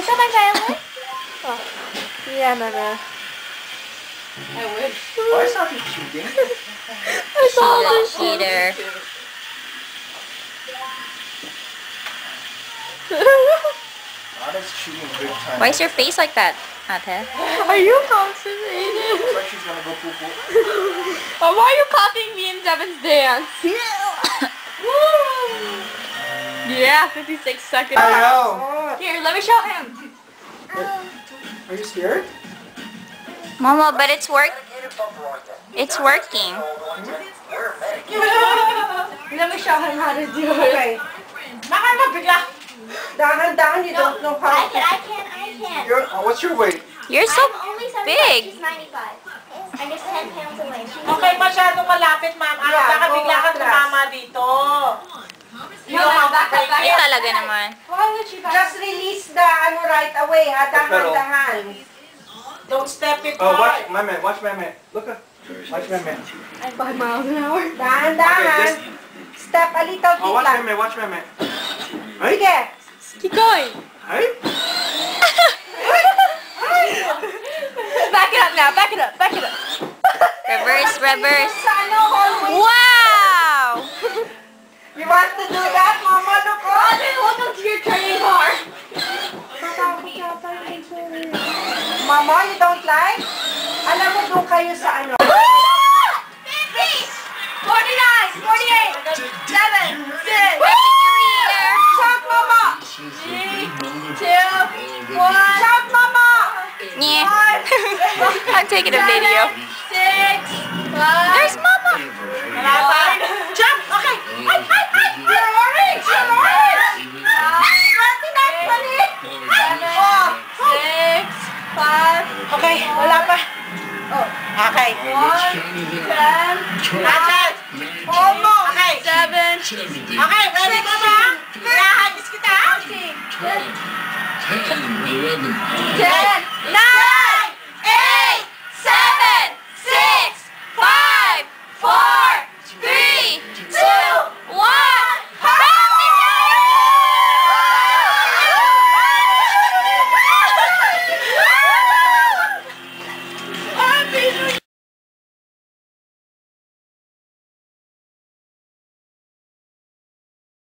Was that my family? Oh. Yeah, no. I wish. Why is Sophie cheating? I saw her Cheater. Ada's cheating big time. Why is your face like that, Ate? Are you constipated? Looks like she's gonna go poo-poo. Oh, why are you copying me in Devin's dance? Yeah, 56 seconds. I know. Here, let me show him. Are you scared? Mama, but it's It's working. Let me show him how to do it. Okay. Baka mabigla. Dahan-dahan, you don't know how. I can. What's your weight? You're so I'm only 75. big. She's 95. I'm just 10 pounds away. Okay, masyadong malapit, ma'am. Baka bigla ka tumama dito. Ay, talaga naman. Just release the right away, ha? Dahan-dahan. Don't step it Oh, hard. watch Meme. Look at. Watch Meme. I'm 5 miles an hour. Dahan-dahan. Step a little bit Oh, lang. watch Meme. Hey? Sige. Keep going. Hey? Back it up now. Back it up. Back it up. Reverse. Sa ano, hallway. Wow! You want to do that, Mama? Look, welcome to your training car. Mama, you don't like? Alam mo, doon kayo sa ano. 50! 49! 48! 7! 6! Shout, Mama! 3, 2, 1. Shout, Mama! Yeah. I'm taking a video. 6, 5. There's Mama. Jump! Okay! You're orange! You're orange! 6, 5. Okay, wala pa. Oh. Okay. 1, 10. Agad! Almost. Okay. 7. Okay, ready ka ba? Pinahagis kita? 10. 10, 11, 9.